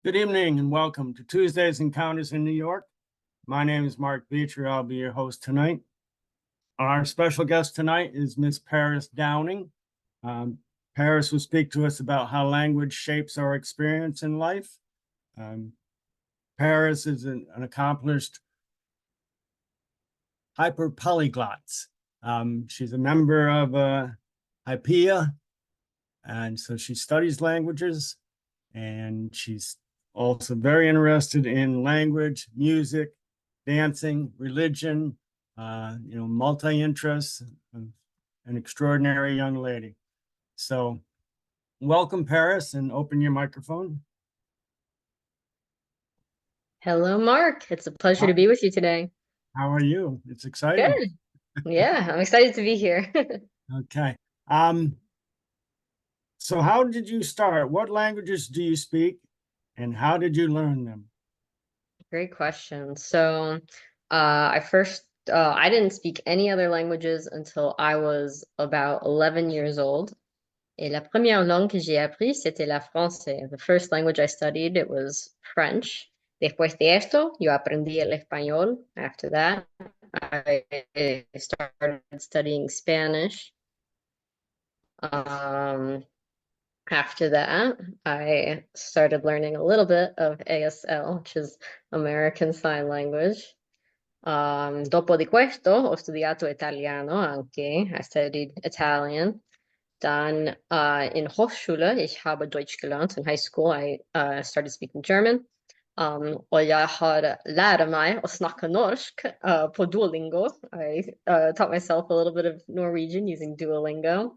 Good evening and welcome to Tuesday's Encounters in New York. My name is Mark Beecher. I'll be your host tonight. Our special guest tonight is Miss Paris Downing. Paris will speak to us about how language shapes our experience in life. Paris is an accomplished hyperpolyglot. She's a member of IPEA, and so she studies languages, and she's also very interested in language, music, dancing, religion, multi-interests, an extraordinary young lady. So welcome, Paris, and open your microphone. Hello, Mark. It's a pleasure to be with you today. How are you? It's exciting. Good. Yeah, I'm excited to be here. Okay. So how did you start? What languages do you speak, and how did you learn them? Great question. I didn't speak any other languages until I was about 11 years old. Et la première langue que j'ai appris, c'était la français. The first language I studied, it was French. Después de esto, yo aprendí el español. After that, I started studying Spanish. Um, After that, I started learning a little bit of ASL, which is American Sign Language. Dopo di questo, ho studiato italiano anche. I studied Italian. Dann in Hochschule, ich habe Deutsch gelernt. In high school, I started speaking German. Og jeg har lært meg å snakke norsk på Duolingo. I taught myself a little bit of Norwegian using Duolingo.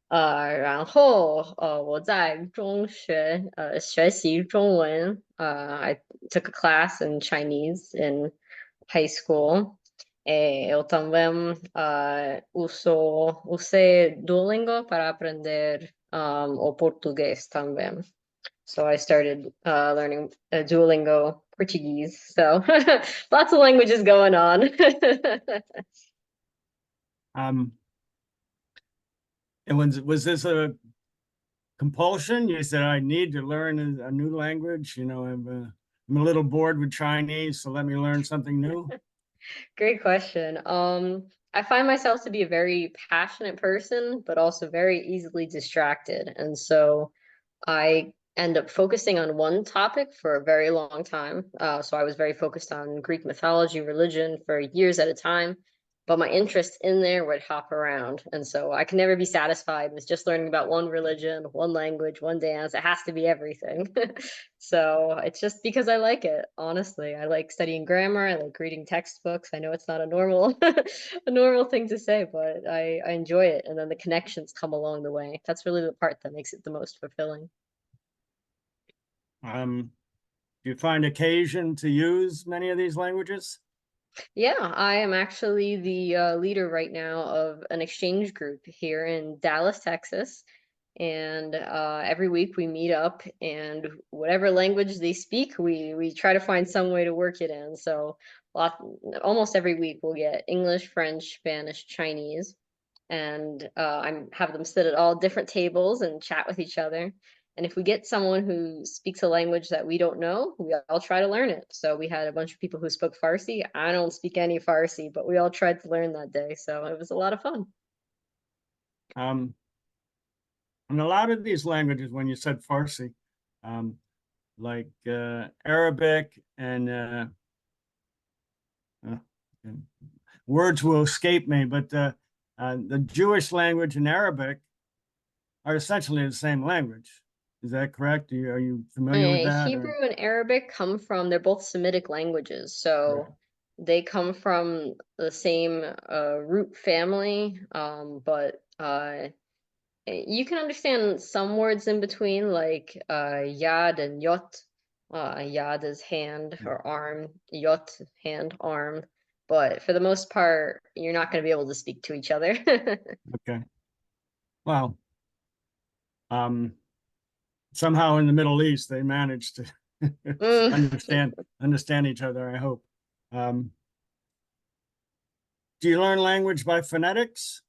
然后我在中学学习中文I took a class in Chinese in high school. Eu também usei Duolingo para aprender o português também. So I started learning Duolingo Portuguese. So lots of languages going on. And was this a compulsion? You said, I need to learn a new language. I'm a little bored with Chinese, so let me learn something new. Great question. I find myself to be a very passionate person, but also very easily distracted. And so I end up focusing on one topic for a very long time. So I was very focused on Greek mythology, religion for years at a time, but my interest in there would hop around. And so I can never be satisfied with just learning about one religion, one language, one dance. It has to be everything. So it's just because I like it, honestly. I like studying grammar, I like reading textbooks. I know it's not a normal a normal thing to say, but I enjoy it. And then the connections come along the way. That's really the part that makes it the most fulfilling. Do you find occasion to use many of these languages? Yeah, I am actually the leader right now of an exchange group here in Dallas, Texas. And every week we meet up, and whatever language they speak, we try to find some way to work it in. So almost every week we'll get English, French, Spanish, Chinese, and I have them sit at all different tables and chat with each other. And if we get someone who speaks a language that we don't know, we all try to learn it. So we had a bunch of people who spoke Farsi. I don't speak any Farsi, but we all tried to learn that day. So it was a lot of fun. And a lot of these languages, when you said Farsi, like Arabic and words will escape me, but the Jewish language and Arabic are essentially the same language. Is that correct? Are you familiar with that? Hebrew and Arabic come from, they're both Semitic languages. So they come from the same root family, but you can understand some words in between, like yad and yot. Yad is hand or arm, yot, hand, arm. But for the most part, you're not going to be able to speak to each other. Okay. Well, somehow in the Middle East, they managed to understand each other, I hope. Do you learn language by phonetics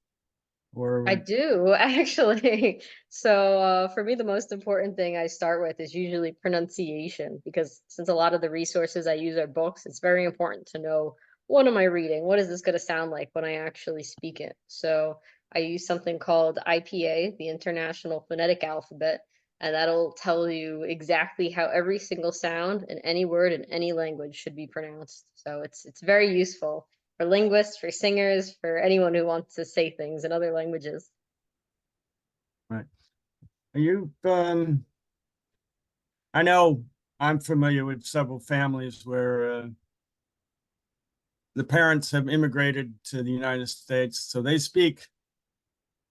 I or do actually. So for me, the most important thing I start with is usually pronunciation because since a lot of the resources I use are books, it's very important to know what am I reading? What is this going to sound like when I actually speak it? So I use something called IPA, the International Phonetic Alphabet, and that'll tell you exactly how every single sound in any word in any language should be pronounced. So it's very useful for linguists, for singers, for anyone who wants to say things in other languages. right. Are you I know I'm familiar with several families where the parents have immigrated to the United States, so they speak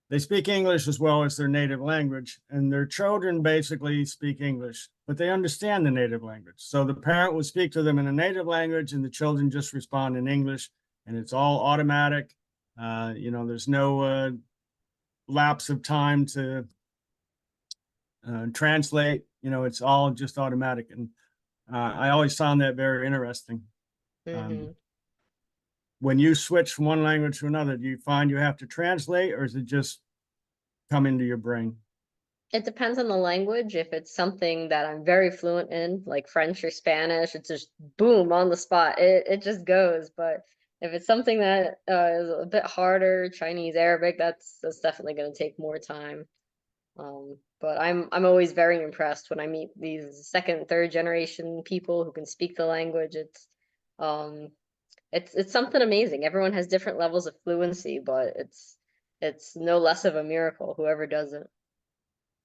English as well as their native language, and their children basically speak English, but they understand the native language. So the parent will speak to them in a native language, and the children just respond in English, and it's all automatic. There's no lapse of time to translate. It's all just automatic, and I always found that very interesting. Um, Hmm. when you switch from one language to another, do you find you have to translate, or is it just come into your brain? It depends on the language. If it's something that I'm very fluent in, like French or Spanish, it's just boom on the spot. It just goes. But if it's something that is a bit harder, Chinese, Arabic, that's definitely going to take more time. But I'm always very impressed when I meet these second, third generation people who can speak the language. Um it's something amazing. Everyone has different levels of fluency, but it's no less of a miracle, whoever does it.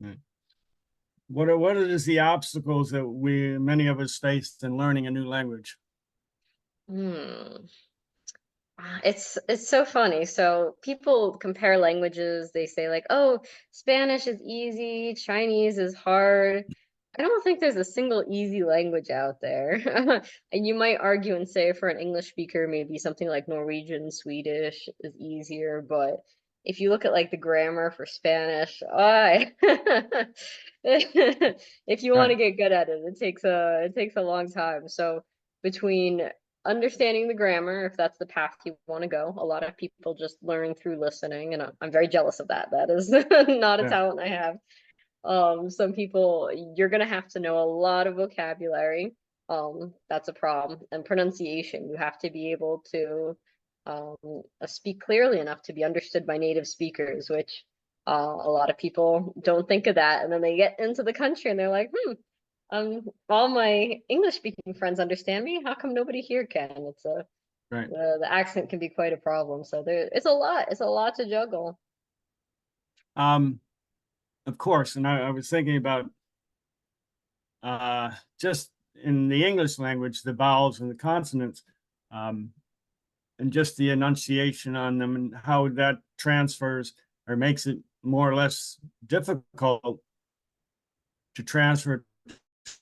Right. What is the obstacles that many of us face in learning a new language? Hmm. It's so funny. So people compare languages. They say like, "Oh, Spanish is easy, Chinese is hard." I don't think there's a single easy language out there. And you might argue and say for an English speaker, maybe something like Norwegian, Swedish is easier, but if you look at like the grammar for Spanish, I if you want Right. to get good at it, it takes a long time. So between understanding the grammar, if that's the path you want to go. A lot of people just learn through listening, and I'm very jealous of that. That is not a Yeah. talent I have. Some people, you're gonna have to know a lot of vocabulary. That's a problem. And pronunciation, you have to be able to speak clearly enough to be understood by native speakers, which a lot of people don't think of that. And then they get into the country and they're like, all my English speaking friends understand me. How come nobody here can? Right. The accent can be quite a problem. So it's a lot. It's a lot to juggle. Um, of course, and I was thinking about uh, just in the English language, the vowels and the consonants, um, and just the enunciation on them and how that transfers or makes it more or less difficult to transfer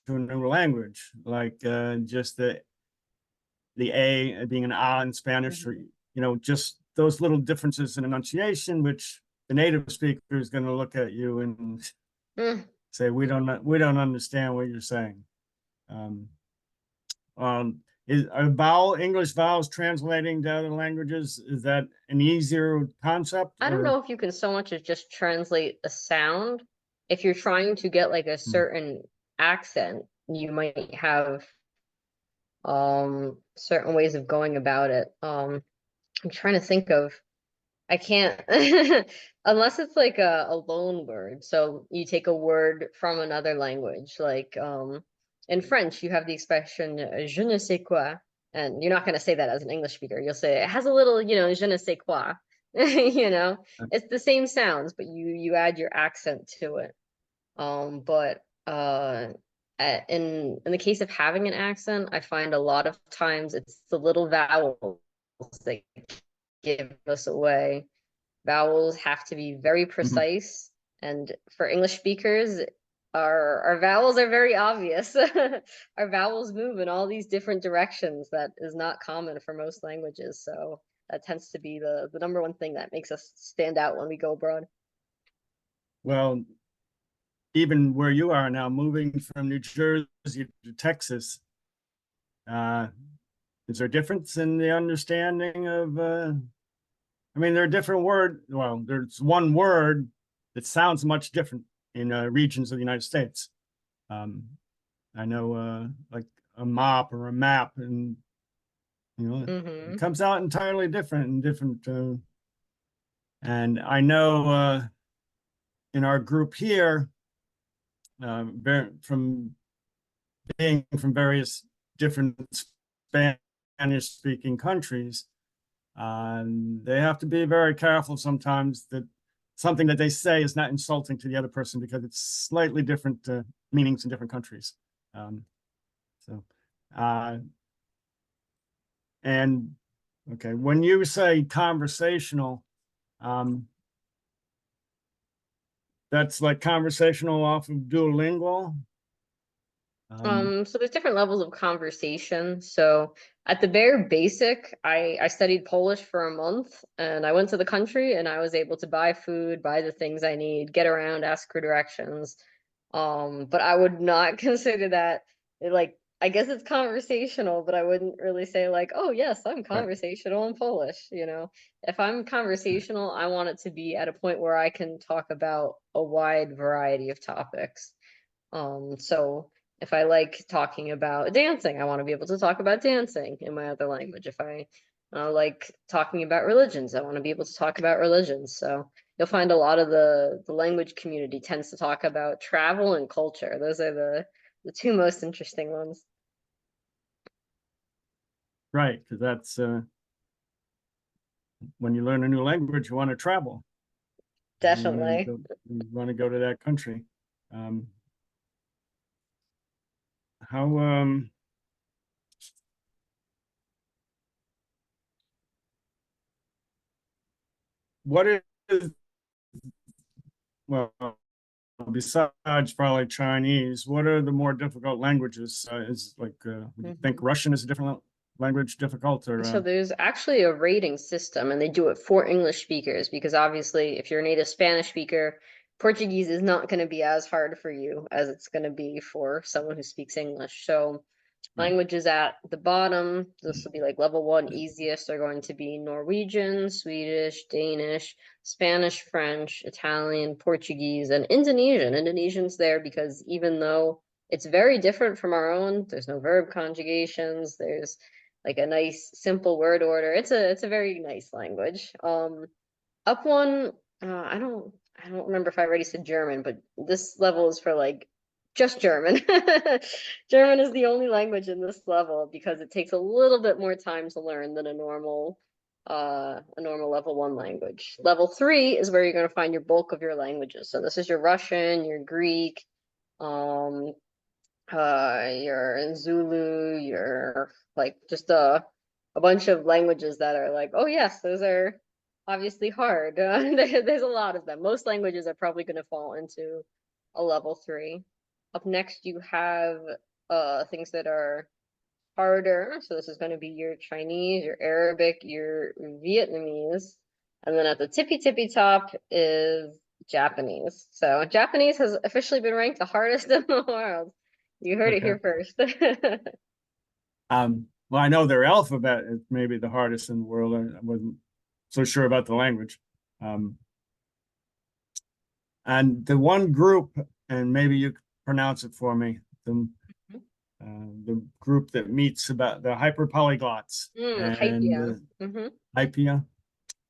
to a new language, like just the A being an A in Spanish, or Mhm. just those little differences in enunciation, which the native speaker is going to look at you and Mm. say, "We don't understand what you're saying." Um, are English vowels translating to other languages? Is that an easier concept, I don't or know if you can so much as just translate a sound. If you're trying to get like a hmm, certain accent, you might have certain ways of going about it. I'm trying to think of I can't unless it's like a loan word. So you take a word from another language, like in French you have the expression je ne sais quoi, and you're not going to say that as an English speaker. You'll say it has a little, je ne sais quoi. You know, it's the same sounds, but you add your accent to it. But in the case of having an accent, I find a lot of times it's the little vowels that give us away. Vowels have to be very mhm. precise, and for English speakers, our vowels are very obvious. Our vowels move in all these different directions that is not common for most languages. So that tends to be the number one thing that makes us stand out when we go abroad. Well, even where you are now, moving from New Jersey to Texas, uh, is there a difference in the understanding of I mean, there are different well, there's one word that sounds much different in regions of the United States. I know like a mop or a map, and it comes out entirely different in different. And I know in our group here, from being from various different Spanish-speaking countries, they have to be very careful sometimes that something that they say is not insulting to the other person because it's slightly different meanings in different countries. So, and okay, when you say conversational, that's like conversational off of Duolingo. So there's different levels of conversation. So at the bare basic, I studied Polish for a month and I went to the country and I was able to buy food, buy the things I need, get around, ask for directions. But I would not consider that like I guess it's conversational, but I wouldn't really say like, oh yes, I'm Right. conversational in Polish, you know. If I'm conversational, I want it to be at a point where I can talk about a wide variety of topics. So if I like talking about dancing, I want to be able to talk about dancing in my other language. If I like talking about religions, I want to be able to talk about religions. So you'll find a lot of the language community tends to talk about travel and culture. Those are the two most interesting ones. Right, because that's when you learn a new language, you want to travel. Definitely. You want to go to that country. Um, how what is well besides probably Chinese, what are the more difficult languages? Is like would you think Mhm. Russian is a different language difficult or So there's actually a rating system, and they do it for English speakers because obviously, if you're a native Spanish speaker, Portuguese is not going to be as hard for you as it's going to be for someone who speaks English. So right? languages at the bottom, this will be like level one easiest, are going to be Norwegian, Swedish, Danish, Spanish, French, Italian, Portuguese, and Indonesian. Indonesian's there because even though it's very different from our own, there's no verb conjugations, there's like a nice simple word order. It's a very nice language. Up one, I don't remember if I already said German, but this level is for like just German. German is the only language in this level because it takes a little bit more time to learn than a normal level one language. Level three is where you're going to find your bulk of your languages. So this is your Russian, your Greek, um, your Zulu, your like just a bunch of languages that are like, oh yes, those are obviously hard. There's a lot of them. Most languages are probably going to fall into a level three. Up next, you have things that are harder. So this is going to be your Chinese, your Arabic, your Vietnamese. And then at the tippy top is Japanese. So Japanese has officially been ranked the hardest in the world. You heard it Okay. here first. Well, I know their alphabet is maybe the hardest in the world. I wasn't so sure about the language. Um, and the one group, and maybe you pronounce it for me, the group that meets about the hyperpolyglots and Hypia. the Hypia.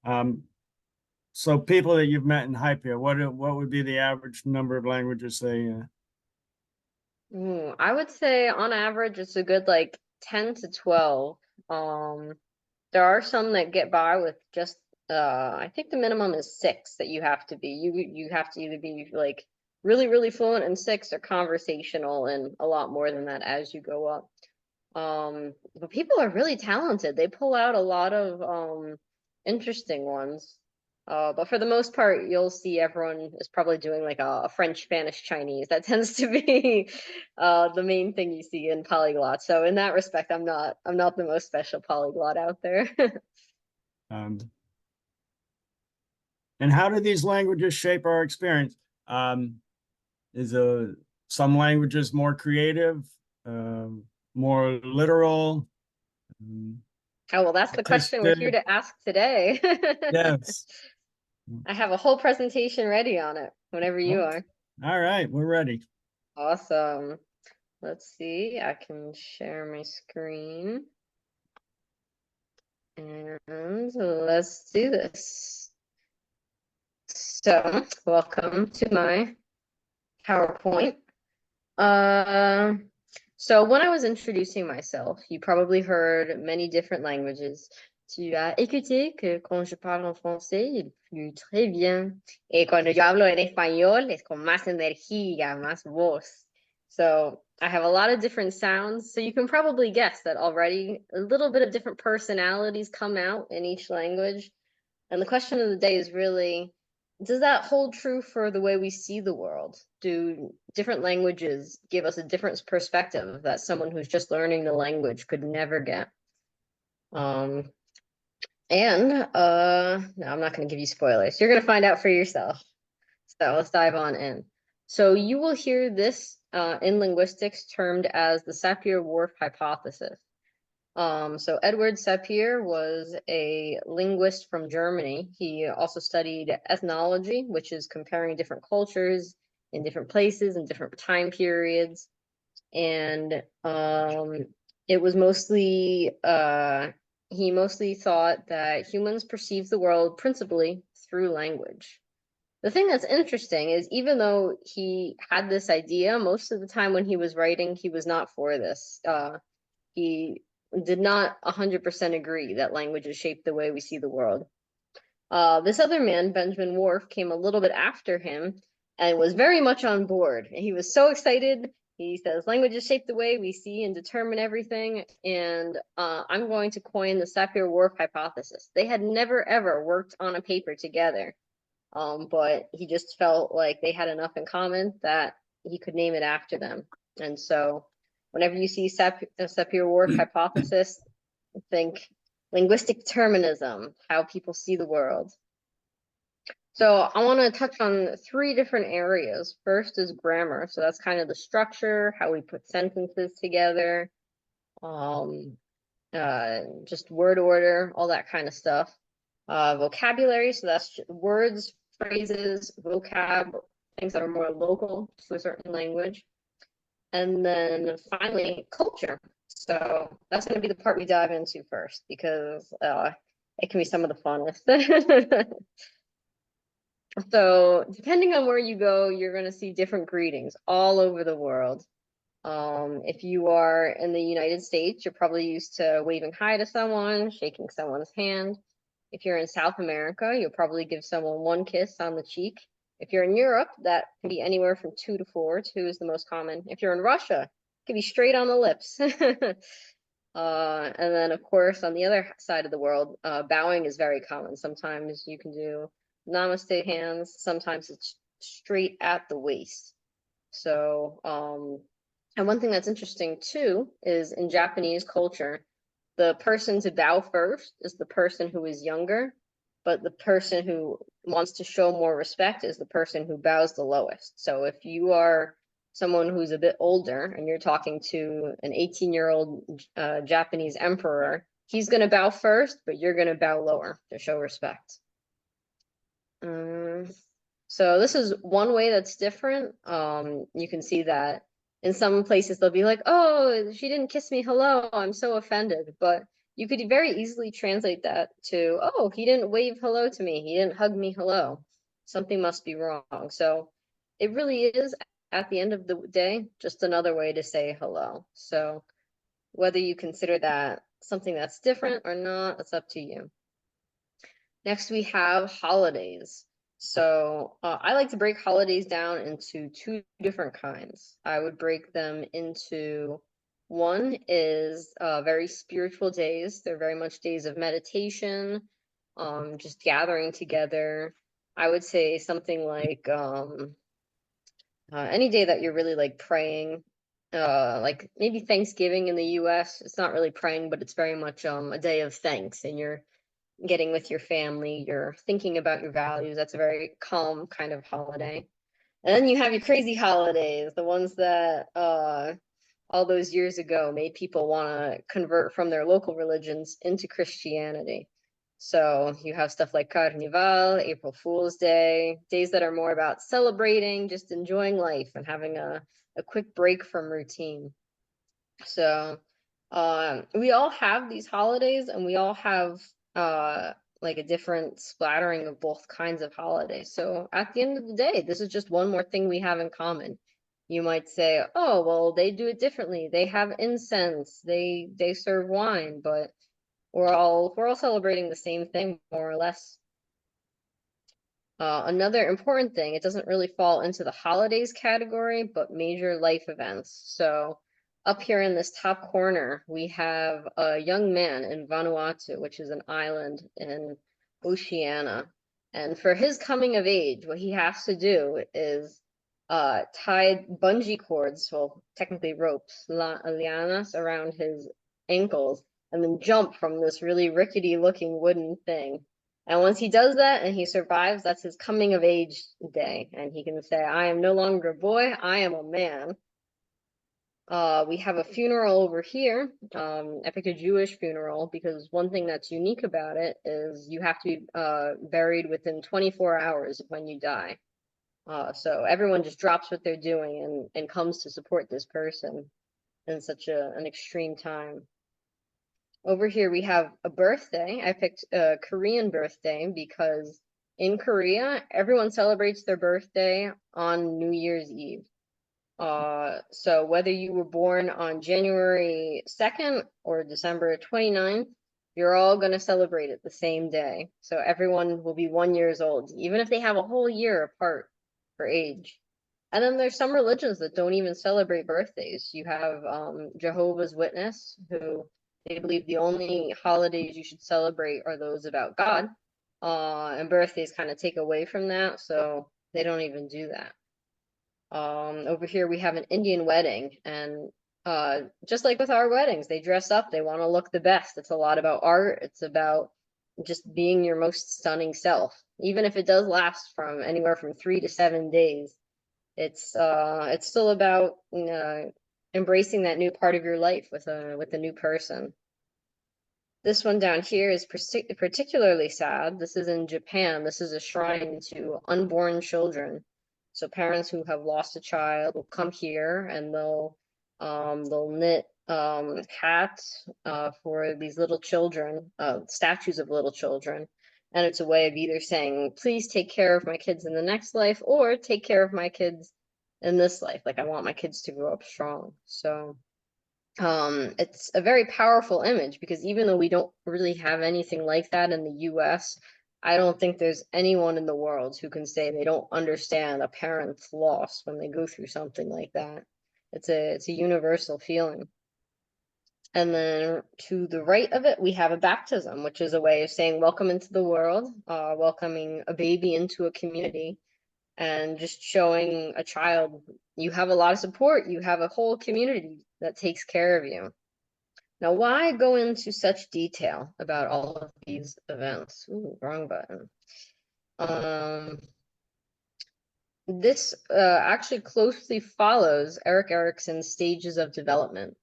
Um, so people that you've met in Hypia, what would be the average number of languages they? I would say on average it's a good like 10 to 12. There are some that get by with just I think the minimum is six that you have to be. You have to either be like really fluent in six or conversational and a lot more than that as you go up. But people are really talented. They pull out a lot of interesting ones. But for the most part, you'll see everyone is probably doing like a French, Spanish, Chinese. That tends to be the main thing you see in polyglot. So in that respect, I'm not the most special polyglot out there. Um, and how do these languages shape our experience? Is some languages more creative, more literal? Oh, well, that's the question we're here to ask today. Yes. I have a whole presentation ready on it whenever you are. All right, we're ready. Awesome. Let's see, I can share my screen. And let's do this. So, welcome to my PowerPoint. So when I was introducing myself, you probably heard many different languages. Tu as écouté que quand je parle en français, il fluye très bien. Y cuando yo hablo en español, es con más energía, más voz. So I have a lot of different sounds. So you can probably guess that already a little bit of different personalities come out in each language. And the question of the day is really, does that hold true for the way we see the world? Do different languages give us a different perspective that someone who's just learning the language could never get? Um, no, I'm not going to give you spoilers. You're going to find out for yourself. So let's dive on in. So you will hear this in linguistics termed as the Sapir-Whorf hypothesis. So Edward Sapir was a linguist from Germany. He also studied ethnology, which is comparing different cultures in different places and different time periods. And it was mostly, he mostly thought that humans perceive the world principally through language. The thing that's interesting is even though he had this idea, most of the time when he was writing, he was not for this. He did not 100% agree that languages shape the way we see the world. This other man, Benjamin Whorf, came a little bit after him and was very much on board. He was so excited. He says, languages shape the way we see and determine everything. And I'm going to coin the Sapir-Whorf hypothesis. They had never, ever worked on a paper together. But he just felt like they had enough in common that he could name it after them. And so whenever you see Sapir-Whorf hypothesis, think linguistic determinism, how people see the world. So I want to touch on three different areas. First is grammar. So that's kind of the structure, how we put sentences together, just word order, all that kind of stuff. Vocabulary, so that's words, phrases, vocab, things that are more local to a certain language. And then finally, culture. So that's going to be the part we dive into first because it can be some of the funnest. So depending on where you go, you're going to see different greetings all over the world. If you are in the United States, you're probably used to waving hi to someone, shaking someone's hand. If you're in South America, you'll probably give someone one kiss on the cheek. If you're in Europe, that can be anywhere from 2 to 4. 2 is the most common. If you're in Russia, it can be straight on the lips. And then, of course, on the other side of the world, bowing is very common. Sometimes you can do namaste hands. Sometimes it's straight at the waist. So, and one thing that's interesting too is in Japanese culture, the person to bow first is the person who is younger, but the person who wants to show more respect is the person who bows the lowest. So if you are someone who's a bit older and you're talking to an 18-year-old Japanese emperor, he's going to bow first, but you're going to bow lower to show respect. So this is one way that's different. You can see that in some places they'll be like, oh, she didn't kiss me hello, I'm so offended. But you could very easily translate that to, oh, he didn't wave hello to me, he didn't hug me hello. Something must be wrong. So it really is, at the end of the day, just another way to say hello. So whether you consider that something that's different or not, it's up to you. Next, we have holidays. So I like to break holidays down into two different kinds. I would break them into, one is very spiritual days. They're very much days of meditation, just gathering together. I would say something like any day that you're really like praying, like maybe Thanksgiving in the US. It's not really praying, but it's very much a day of thanks, and you're getting with your family, you're thinking about your values. That's a very calm kind of holiday. And then you have your crazy holidays, the ones that all those years ago made people want to convert from their local religions into Christianity. So you have stuff like Carnival, April Fool's Day, days that are more about celebrating, just enjoying life and having a quick break from routine. So we all have these holidays and we all have like a different splattering of both kinds of holidays. So at the end of the day, this is just one more thing we have in common. You might say, oh, well, they do it differently. They have incense, they serve wine, but we're all celebrating the same thing more or less. Another important thing, it doesn't really fall into the holidays category, but major life events. So up here in this top corner, we have a young man in Vanuatu, which is an island in Oceania. And for his coming of age, what he has to do is tie bungee cords, well, technically ropes, lianas around his ankles, and then jump from this really rickety looking wooden thing. And once he does that and he survives, that's his coming of age day. And he can say, I am no longer a boy, I am a man. We have a funeral over here. I picked a Jewish funeral because one thing that's unique about it is you have to be buried within 24 hours of when you die. So everyone just drops what they're doing and comes to support this person in such an extreme time. Over here we have a birthday. I picked a Korean birthday because in Korea, everyone celebrates their birthday on New Year's Eve. So whether you were born on January 2nd or December 29th, you're all going to celebrate it the same day. So everyone will be 1 year old, even if they have a whole year apart for age. And then there's some religions that don't even celebrate birthdays. You have Jehovah's Witness, who they believe the only holidays you should celebrate are those about God. And birthdays kind of take away from that, so they don't even do that. Over here we have an Indian wedding, and just like with our weddings, they dress up, they want to look the best. It's a lot about art, it's about just being your most stunning self. Even if it does last from anywhere from 3 to 7 days, it's still about embracing that new part of your life with a new person. This one down here is particularly sad. This is in Japan. This is a shrine to unborn children. So parents who have lost a child will come here and they'll knit hats for these little children, statues of little children. And it's a way of either saying, please take care of my kids in the next life, or take care of my kids in this life. Like, I want my kids to grow up strong. So it's a very powerful image because even though we don't really have anything like that in the US, I don't think there's anyone in the world who can say they don't understand a parent's loss when they go through something like that. It's a universal feeling. And then to the right of it, we have a baptism, which is a way of saying welcome into the world, welcoming a baby into a community, and just showing a child you have a lot of support. You have a whole community that takes care of you. Now, why go into such detail about all of these events? Ooh, wrong button. This actually closely follows Erik Erikson's stages of development.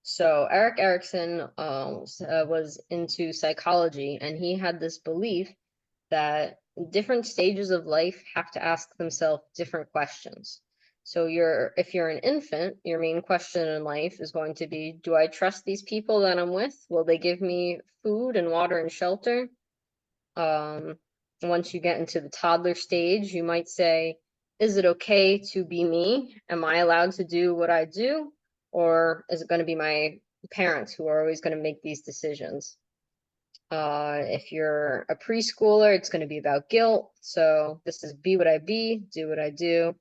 So Erik Erikson was into psychology, and he had this belief that different stages of life have to ask themselves different questions. So if you're an infant, your main question in life is going to be, do I trust these people that I'm with? Will they give me food and water and shelter? Once you get into the toddler stage, you might say, is it okay to be me? Am I allowed to do what I do? Or is it going to be my parents who are always going to make these decisions? If you're a preschooler, it's going to be about guilt. So this is be what I be, do what I do.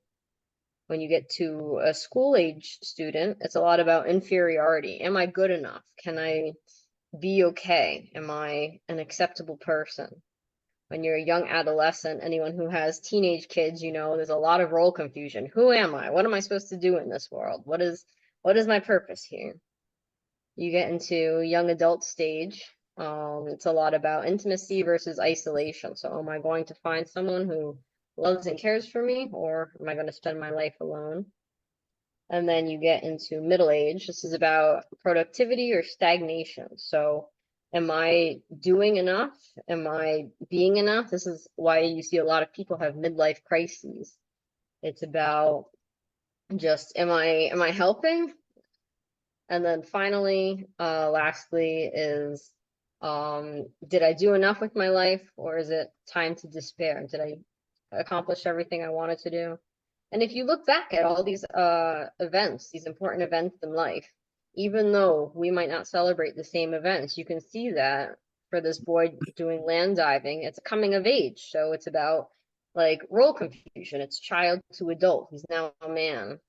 When you get to a school age student, it's a lot about inferiority. Am I good enough? Can I be okay? Am I an acceptable person? When you're a young adolescent, anyone who has teenage kids, there's a lot of role confusion. Who am I? What am I supposed to do in this world? What is my purpose here? You get into young adult stage. It's a lot about intimacy versus isolation. So am I going to find someone who loves and cares for me, or am I going to spend my life alone? And then you get into middle age. This is about productivity or stagnation. So, am I doing enough? Am I being enough? This is why you see a lot of people have midlife crises. It's about just am I helping? And then finally, lastly is did I do enough with my life, or is it time to despair? Did I accomplish everything I wanted to do? And if you look back at all these events, these important events in life, even though we might not celebrate the same events, you can see that for this boy doing land diving, it's a coming of age. So it's about like role confusion. It's child to adult. He's now a man.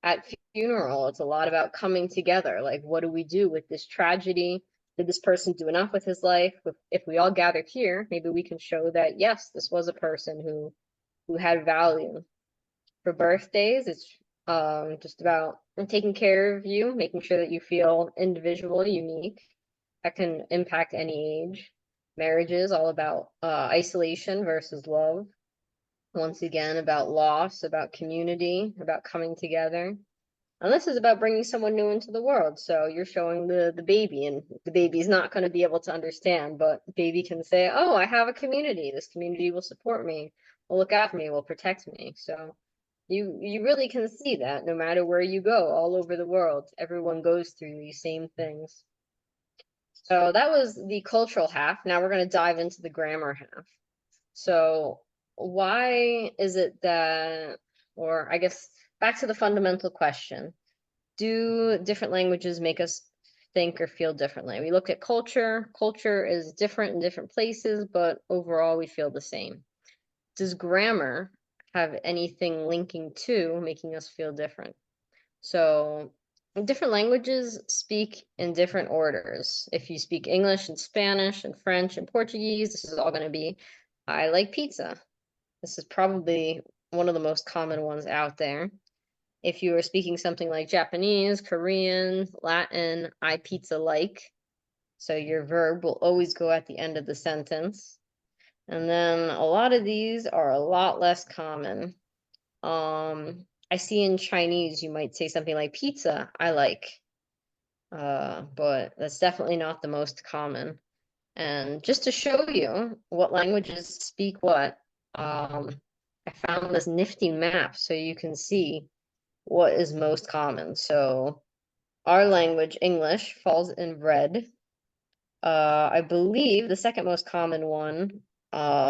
At funeral, it's a lot about coming together. Like, what do we do with this tragedy? Did this person do enough with his life? If we all gathered here, maybe we can show that yes, this was a person who had value. For birthdays, it's just about taking care of you, making sure that you feel individual, unique. That can impact any age. Marriages, all about isolation versus love. Once again, about loss, about community, about coming together. And this is about bringing someone new into the world. So you're showing the baby, and the baby's not going to be able to understand, but the baby can say, "Oh, I have a community. This community will support me, will look after me, will protect me." So you really can see that no matter where you go, all over the world, everyone goes through these same things. So that was the cultural half. Now we're going to dive into the grammar half. So why is it that, or I guess back to the fundamental question, do different languages make us think or feel differently? We look at culture. Culture is different in different places, but overall we feel the same. Does grammar have anything linking to making us feel different? So different languages speak in different orders. If you speak English and Spanish and French and Portuguese, this is all going to be, I like pizza. This is probably one of the most common ones out there. If you are speaking something like Japanese, Korean, Latin, I pizza like. So your verb will always go at the end of the sentence. And then a lot of these are a lot less common. I see in Chinese you might say something like pizza, I like. But that's definitely not the most common. And just to show you what languages speak what, I found this nifty map so you can see what is most common. So our language, English, falls in red. I believe the second most common one,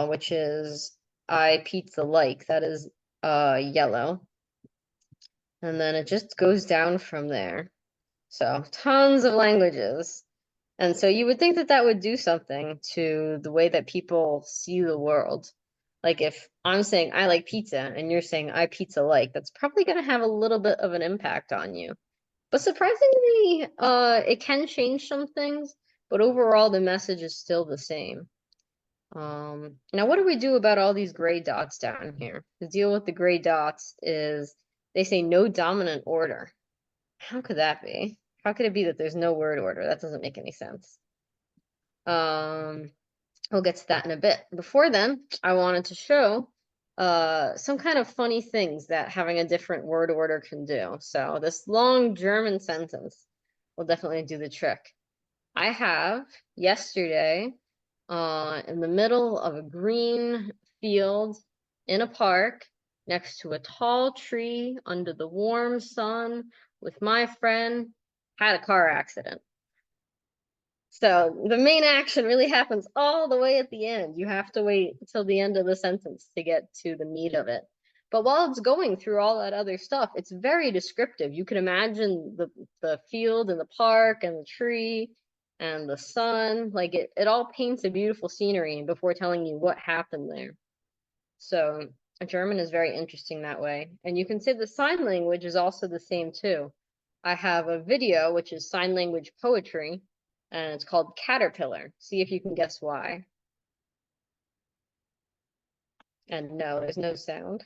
which is I pizza like, that is yellow. And then it just goes down from there. So tons of languages. And so you would think that that would do something to the way that people see the world. Like if I'm saying I like pizza and you're saying I pizza like, that's probably going to have a little bit of an impact on you. But surprisingly, it can change some things, but overall the message is still the same. Now what do we do about all these gray dots down here? The deal with the gray dots is they say no dominant order. How could that be? How could it be that there's no word order? That doesn't make any sense. Um, we'll get to that in a bit. Before then, I wanted to show some kind of funny things that having a different word order can do. So this long German sentence will definitely do the trick. I have yesterday in the middle of a green field in a park next to a tall tree under the warm sun with my friend had a car accident. So the main action really happens all the way at the end. You have to wait until the end of the sentence to get to the meat of it. But while it's going through all that other stuff, it's very descriptive. You can imagine the field and the park and the tree and the sun. Like it all paints a beautiful scenery before telling you what happened there. So German is very interesting that way. And you can say the sign language is also the same too. I have a video, which is sign language poetry, and it's called Caterpillar. See if you can guess why. And no, there's no sound.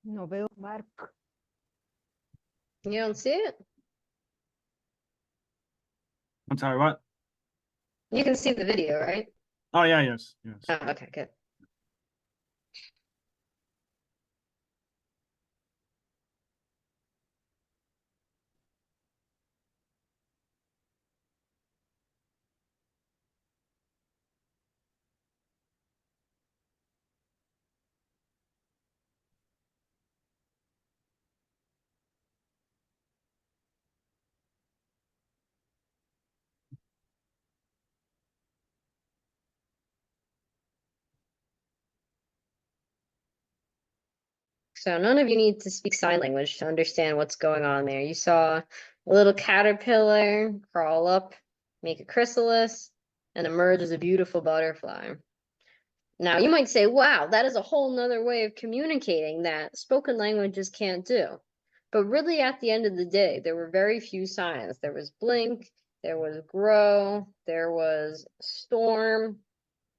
No veo Mark. You don't see it? I'm sorry, what? You can see the video, right? Oh, yeah, yes, yes. Oh, okay, good. So none of you need to speak sign language to understand what's going on there. You saw a little caterpillar crawl up, make a chrysalis, and emerge as a beautiful butterfly. Now you might say, wow, that is a whole nother way of communicating that spoken languages can't do. But really at the end of the day, there were very few signs. There was blink, there was grow, there was storm,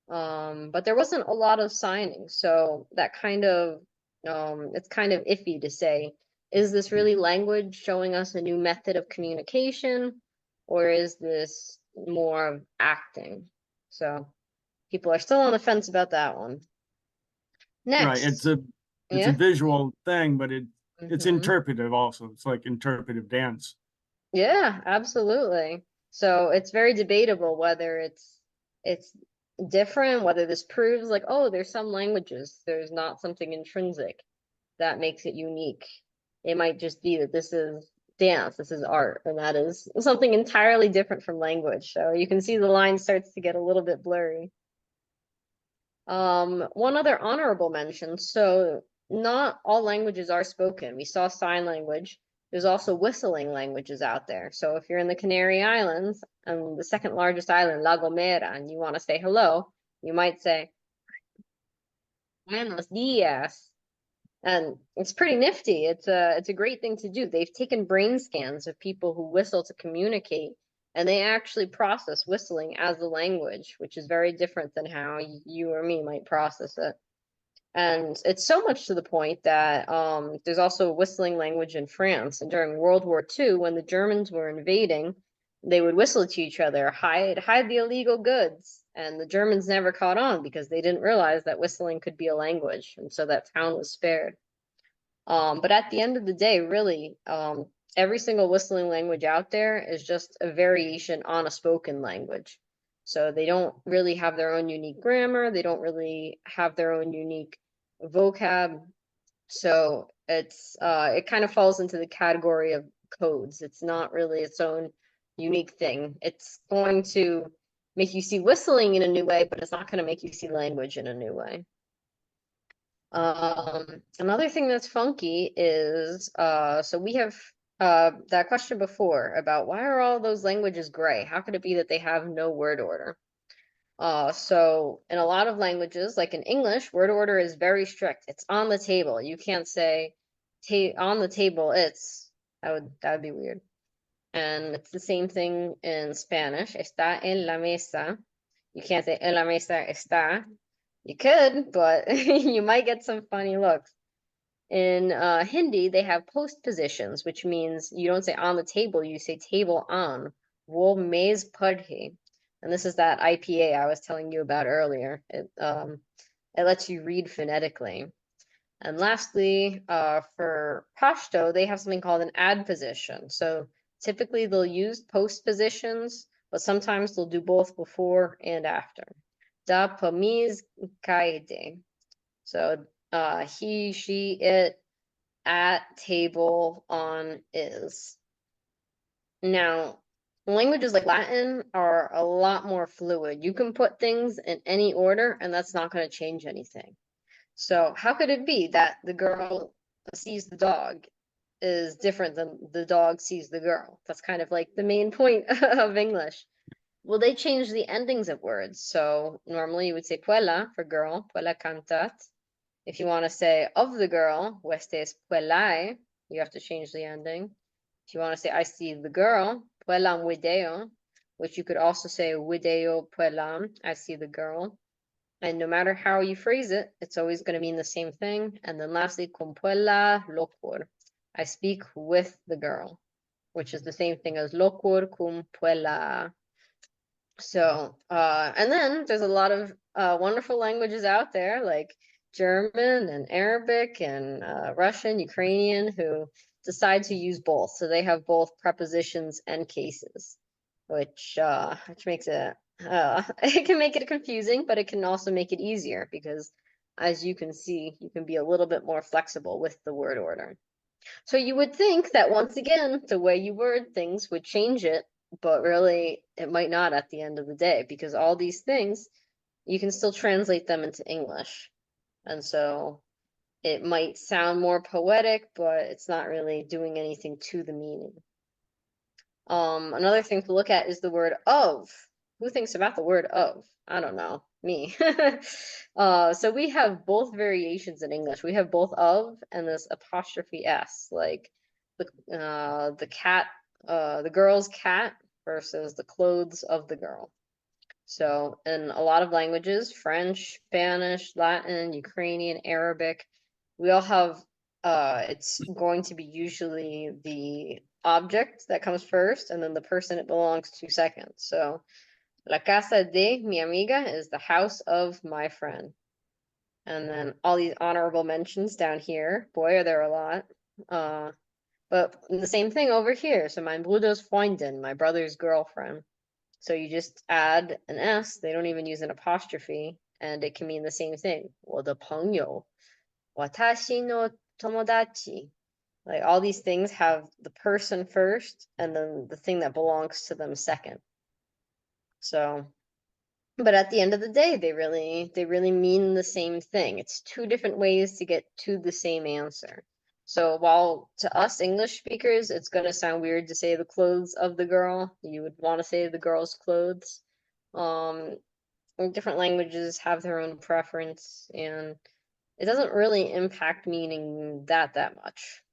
but there wasn't a lot of signing. So that kind of it's kind of iffy to say, is this really language showing us a new method of communication, or is this more of acting? So people are still on the fence about that one. Right, Next, it's a yeah. visual thing, but it's Mhm. interpretive also. It's like interpretive dance. Yeah, absolutely. So it's very debatable whether it's different, whether this proves like, oh, there's some languages, there's not something intrinsic that makes it unique. It might just be that this is dance, this is art, and that is something entirely different from language. So you can see the line starts to get a little bit blurry. One other honorable mention. So not all languages are spoken. We saw sign language. There's also whistling languages out there. So if you're in the Canary Islands, and the second largest island, La Gomera, and you want to say hello, you might say Buenos dias. And it's pretty nifty. It's a great thing to do. They've taken brain scans of people who whistle to communicate, and they actually process whistling as a language, which is very different than how you or me might process it. And it's so much to the point that there's also a whistling language in France. And during World War II, when the Germans were invading, they would whistle to each other, hide the illegal goods. And the Germans never caught on because they didn't realize that whistling could be a language. And so that town was spared. But at the end of the day, really, every single whistling language out there is just a variation on a spoken language. So they don't really have their own unique grammar. They don't really have their own unique vocab. So it kind of falls into the category of codes. It's not really its own unique thing. It's going to make you see whistling in a new way, but it's not going to make you see language in a new way. Another thing that's funky is so we have that question before about why are all those languages gray? How could it be that they have no word order? So in a lot of languages, like in English, word order is very strict. It's on the table. You can't say ta on the table, it's that would be weird. And it's the same thing in Spanish. Está en la mesa. You can't say en la mesa está. You could, but you might get some funny looks. In Hindi, they have post positions, which means you don't say on the table, you say table on. Wo mez padhe. And this is that IPA I was telling you about earlier. It lets you read phonetically. And lastly, for Pashto, they have something called an add position. So typically they'll use post positions, but sometimes they'll do both before and after. Da pamiz kaide. So he, she, it, at, table, on, is. Now, languages like Latin are a lot more fluid. You can put things in any order, and that's not going to change anything. So how could it be that the girl sees the dog is different than the dog sees the girl? That's kind of like the main point of English. Well, they changed the endings of words. So normally you would say puela for girl, puela cantat. If you want to say of the girl, hueste es puelai, you have to change the ending. If you want to say I see the girl, puelam video, which you could also say video puelam, I see the girl. And no matter how you phrase it, it's always going to mean the same thing. And then lastly, con puella locur. I speak with the girl, which is the same thing as locur cum puella. So, and then there's a lot of wonderful languages out there like German and Arabic and Russian, Ukrainian, who decide to use both. So they have both prepositions and cases, which makes it it can make it confusing, but it can also make it easier because, as you can see, you can be a little bit more flexible with the word order. So you would think that once again, the way you word things would change it, but really it might not at the end of the day because all these things, you can still translate them into English. And so it might sound more poetic, but it's not really doing anything to the meaning. Another thing to look at is the word of. Who thinks about the word of? I don't know, me. So we have both variations in English. We have both of and this apostrophe S, like the cat, the girl's cat versus the clothes of the girl. So in a lot of languages, French, Spanish, Latin, Ukrainian, Arabic, we all have it's going to be usually the object that comes first and then the person it belongs to second. So la casa de mi amiga is the house of my friend. And then all these honorable mentions down here, boy, are there a lot. But the same thing over here. So mein Bruder's Freundin, my brother's girlfriend. So you just add an S, they don't even use an apostrophe, and it can mean the same thing. 我的朋友, watashi no tomodachi. Like all these things have the person first and then the thing that belongs to them second. So, but at the end of the day, they really mean the same thing. It's two different ways to get to the same answer. So while to us English speakers, it's going to sound weird to say the clothes of the girl, you would want to say the girl's clothes. Um, different languages have their own preference, and it doesn't really impact meaning that much.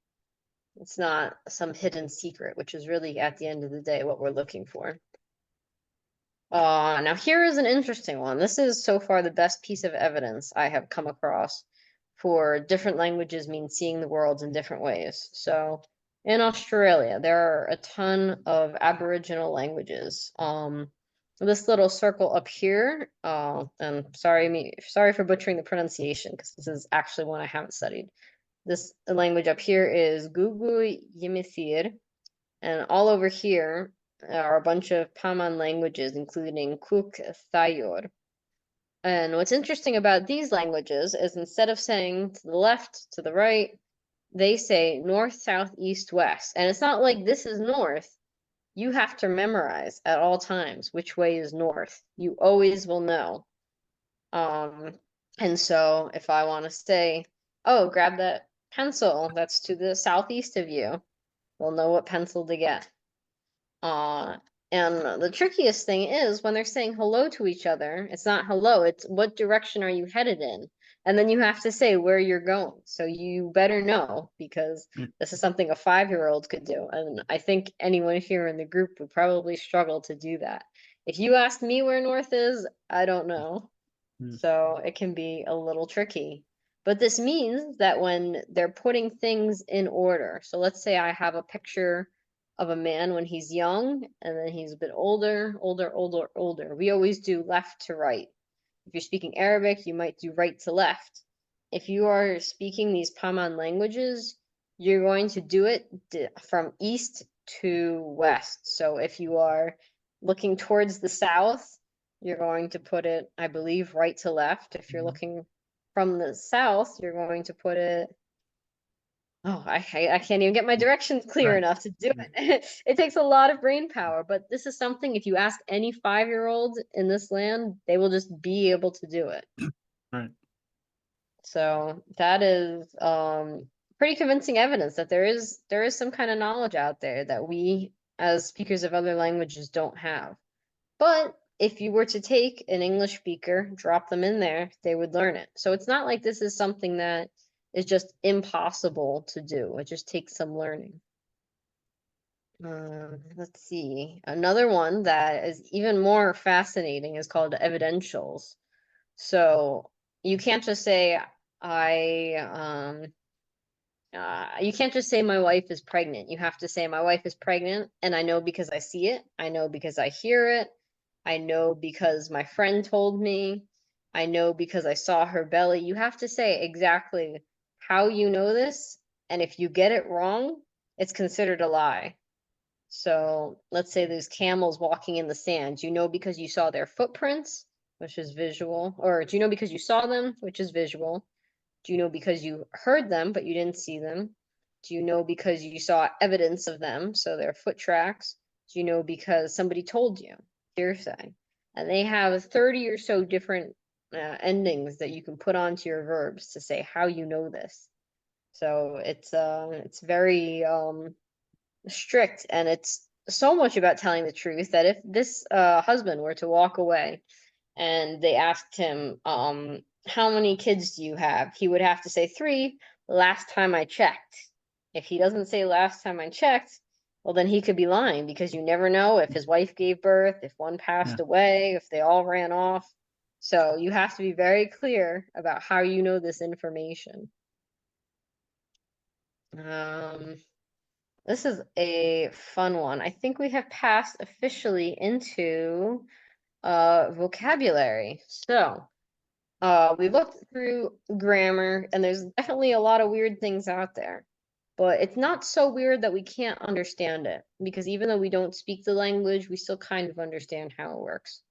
It's not some hidden secret, which is really at the end of the day what we're looking for. Now here is an interesting one. This is so far the best piece of evidence I have come across for different languages mean seeing the world in different ways. So in Australia, there are a ton of Aboriginal languages. This little circle up here, and sorry for butchering the pronunciation because this is actually one I haven't studied. This language up here is Gugu Yimithir, and all over here are a bunch of Paman languages, including Kuk Thayor. And what's interesting about these languages is instead of saying to the left, to the right, they say north, south, east, west. And it's not like this is north. You have to memorize at all times which way is north. You always will know. And so if I want to say, oh, grab that pencil that's to the southeast of you, we'll know what pencil to get. And the trickiest thing is when they're saying hello to each other, it's not hello, it's what direction are you headed in? And then you have to say where you're going. So you better know because this is something a 5-year-old could do. And I think anyone here in the group would probably struggle to do that. If you ask me where north is, I don't know. So it can be a little tricky. But this means that when they're putting things in order, so let's say I have a picture of a man when he's young and then he's a bit older, older. We always do left to right. If you're speaking Arabic, you might do right to left. If you are speaking these Paman languages, you're going to do it from east to west. So if you are looking towards the south, you're going to put it, I believe, right to left. If you're looking from the south, you're going to put it. Oh, I can't even get my directions clear enough to do it. It takes a lot of brain power, but this is something if you ask any 5-year-old in this land, they will just be able to do it. Right. So that is pretty convincing evidence that there is some kind of knowledge out there that we as speakers of other languages don't have. But if you were to take an English speaker, drop them in there, they would learn it. So it's not like this is something that is just impossible to do. It just takes some learning. Let's see. Another one that is even more fascinating is called evidentials. So you can't just say you can't just say my wife is pregnant. You have to say my wife is pregnant, and I know because I see it. I know because I hear it. I know because my friend told me. I know because I saw her belly. You have to say exactly how you know this, and if you get it wrong, it's considered a lie. So let's say there's camels walking in the sand. You know because you saw their footprints, which is visual, or do you know because you saw them, which is visual? Do you know because you heard them, but you didn't see them? Do you know because you saw evidence of them, so their foot tracks? Do you know because somebody told you? Hearsay. And they have 30 or so different endings that you can put onto your verbs to say how you know this. So it's very strict, and it's so much about telling the truth that if this husband were to walk away and they asked him, how many kids do you have? He would have to say three, last time I checked. If he doesn't say last time I checked, well, then he could be lying because you never know if his wife gave birth, if one passed Yeah. away, if they all ran off. So you have to be very clear about how you know this information. Um, this is a fun one. I think we have passed officially into vocabulary. So we looked through grammar, and there's definitely a lot of weird things out there. But it's not so weird that we can't understand it, because even though we don't speak the language, we still kind of understand how it works.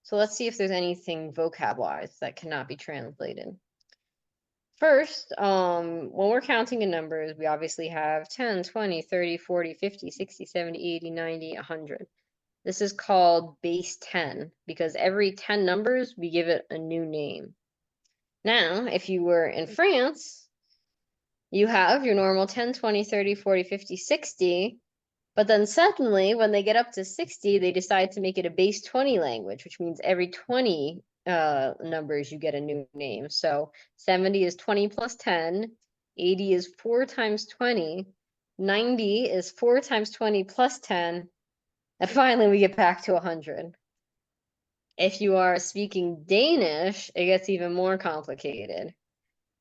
So let's see if there's anything vocab-wise that cannot be translated. First, when we're counting in numbers, we obviously have 10, 20, 30, 40, 50, 60, 70, 80, 90, 100. This is called base 10 because every 10 numbers, we give it a new name. Now, if you were in France, you have your normal 10, 20, 30, 40, 50, 60. But then suddenly, when they get up to 60, they decide to make it a base 20 language, which means every 20 numbers you get a new name. So 70 is 20 plus 10, 80 is 4 times 20, 90 is 4 times 20 plus 10, and finally we get back to 100. If you are speaking Danish, it gets even more complicated.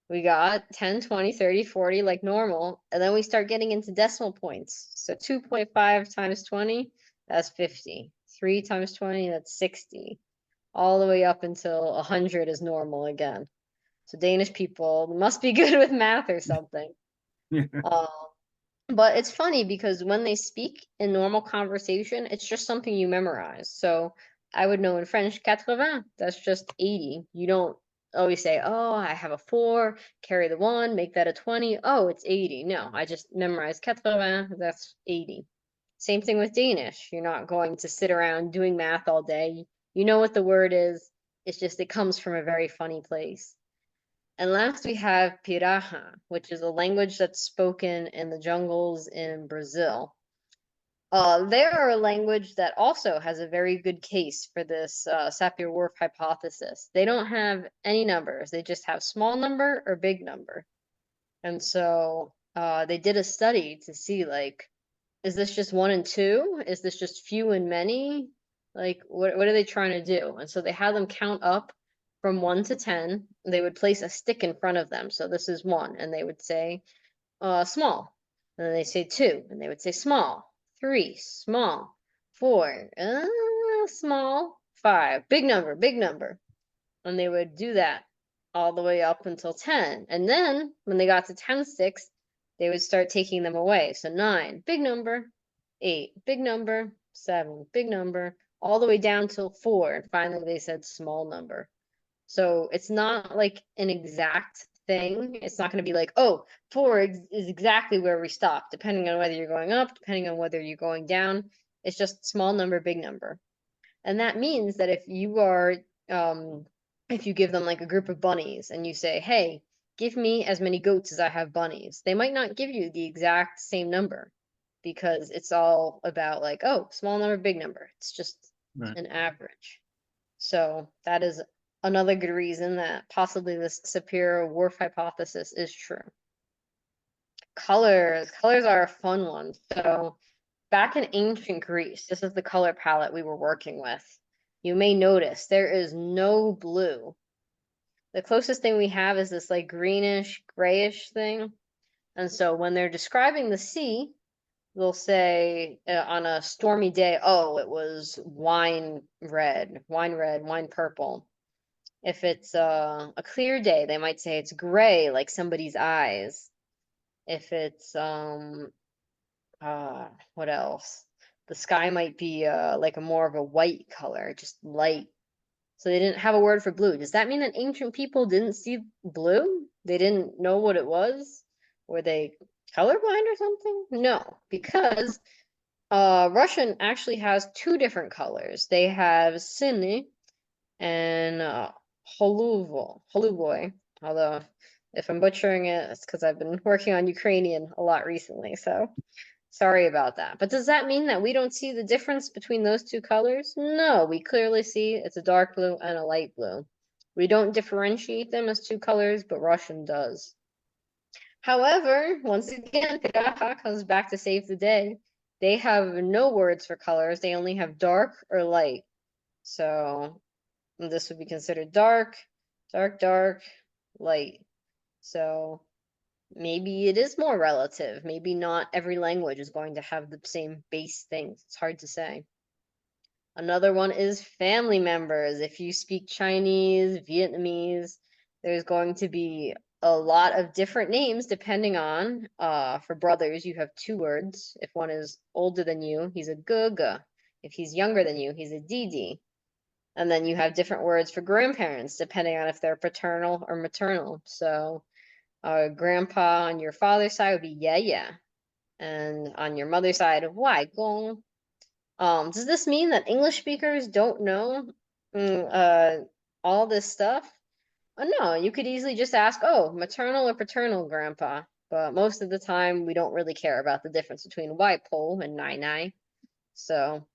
We got 10, 20, 30, 40 like normal, and then we start getting into decimal points. So 2.5 times 20, that's 50. 3 times 20, that's 60. All the way up until 100 is normal again. So Danish people must be good with math or something. Yeah. Um, but it's funny because when they speak in normal conversation, it's just something you memorize. So I would know in French, 80, that's just 80. You don't always say, oh, I have a 4, carry the 1, make that a 20. Oh, it's 80. No, I just memorize 80, that's 80. Same thing with Danish. You're not going to sit around doing math all day. You know what the word is. It's just it comes from a very funny place. And last we have Piraha, which is a language that's spoken in the jungles in Brazil. They are a language that also has a very good case for this Sapir-Whorf hypothesis. They don't have any numbers. They just have small number or big number. And so they did a study to see, like, is this just 1 and 2? Is this just few and many? Like, what are they trying to do? And so they had them count up from 1 to 10. They would place a stick in front of them. So this is 1, and they would say, small. And then they say 2, and they would say small. 3, small. 4, small. 5, big number, big number. And they would do that all the way up until 10. And then when they got to 10 sticks, they would start taking them away. So 9, big number. 8, big number. 7, big number. All the way down till 4. And finally they said small number. So it's not like an exact thing. It's not going to be like, oh, 4 is exactly where we stop, depending on whether you're going up, depending on whether you're going down. It's just small number, big number. And that means that if you give them like a group of bunnies and you say, hey, give me as many goats as I have bunnies, they might not give you the exact same number because it's all about like, oh, small number, big number. It's just Right. an average. So that is another good reason that possibly this Sapir-Whorf hypothesis is true. Colors. Colors are a fun one. So back in ancient Greece, this is the color palette we were working with. You may notice there is no blue The closest thing we have is this like greenish, grayish thing. And so when they're describing the sea, they'll say on a stormy day, oh, it was wine red, wine purple. If it's a clear day, they might say it's gray, like somebody's eyes. If it's what else? The sky might be like a more of a white color, just light. So they didn't have a word for blue. Does that mean that ancient people didn't see blue? They didn't know what it was? Were they colorblind or something? No, because Russian actually has two different colors. They have siny and holuvoy. Although if I'm butchering it, it's because I've been working on Ukrainian a lot recently, so sorry about that. But does that mean that we don't see the difference between those two colors? No, we clearly see it's a dark blue and a light blue. We don't differentiate them as two colors, but Russian does. However, once again, Piraha comes back to save the day. They have no words for colors. They only have dark or light. So this would be considered dark, dark, light. So maybe it is more relative. Maybe not every language is going to have the same base things. It's hard to say. Another one is family members. If you speak Chinese, Vietnamese, there's going to be a lot of different names depending on, for brothers, you have two words. If one is older than you, he's a guga. If he's younger than you, he's a didi. And then you have different words for grandparents, depending on if they're paternal or maternal. So, grandpa on your father's side would be yeah, and on your mother's side, wai gong. Does this mean that English speakers don't know all this stuff? No, you could easily just ask, oh, maternal or paternal grandpa. But most of the time, we don't really care about the difference between white pole and nai nai. So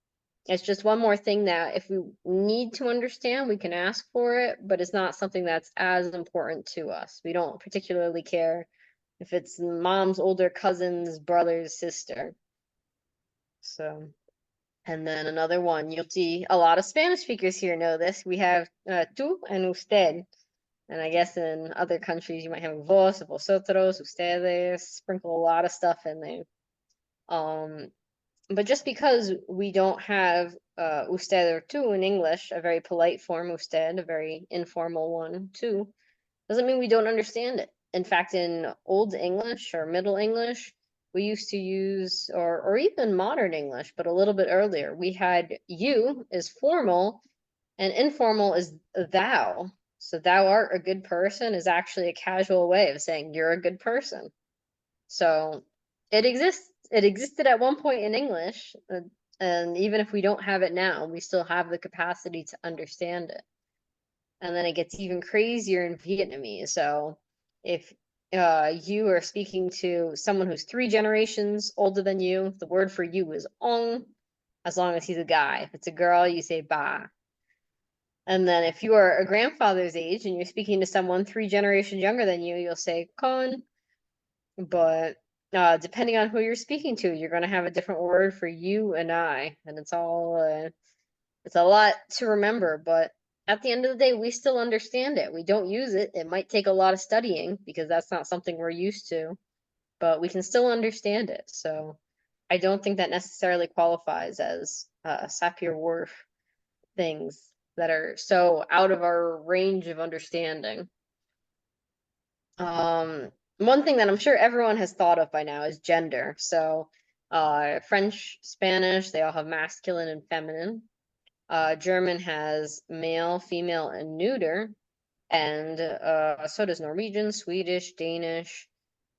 it's just one more thing that if we need to understand, we can ask for it, but it's not something that's as important to us. We don't particularly care if it's mom's older cousin's brother's sister. So, and then another one, you'll see a lot of Spanish speakers here know this. We have tú and usted. And I guess in other countries, you might have vos, vosotros, ustedes, sprinkle a lot of stuff in there. But just because we don't have usted or tú in English, a very polite form, usted, a very informal one, tú, doesn't mean we don't understand it. In fact, in Old English or Middle English, we used to use, or even modern English, but a little bit earlier, we had you is formal and informal is thou. So thou art a good person is actually a casual way of saying you're a good person. So it exists. It existed at one point in English, and even if we don't have it now, we still have the capacity to understand it. And then it gets even crazier in Vietnamese. So if you are speaking to someone who's 3 generations older than you, the word for you is ong, as long as he's a guy. If it's a girl, you say ba. And then if you are a grandfather's age and you're speaking to someone 3 generations younger than you, you'll say con. But depending on who you're speaking to, you're going to have a different word for you and I. And it's all, it's a lot to remember. But at the end of the day, we still understand it. We don't use it. It might take a lot of studying because that's not something we're used to, but we can still understand it. So I don't think that necessarily qualifies as Sapir-Whorf things that are so out of our range of understanding. One thing that I'm sure everyone has thought of by now is gender. So, French, Spanish, they all have masculine and feminine. German has male, female, and neuter. And so does Norwegian, Swedish, Danish.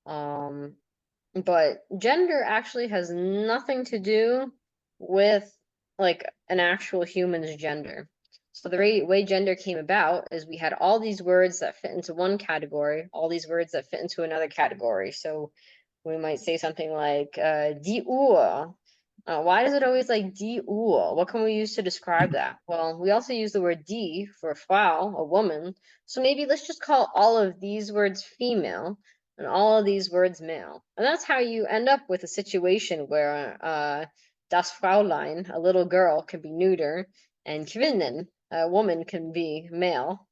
But gender actually has nothing to do with like an actual human's gender. So the way gender came about is we had all these words that fit into one category, all these words that fit into another category. So we might say something like die Uhr. Why is it always like die Uhr? What can we use to describe that? Well, we also use the word die for Frau, a woman. So maybe let's just call all of these words female and all of these words male. And that's how you end up with a situation where das Fraulein, a little girl, can be neuter, and Kvinnen, a woman, can be male.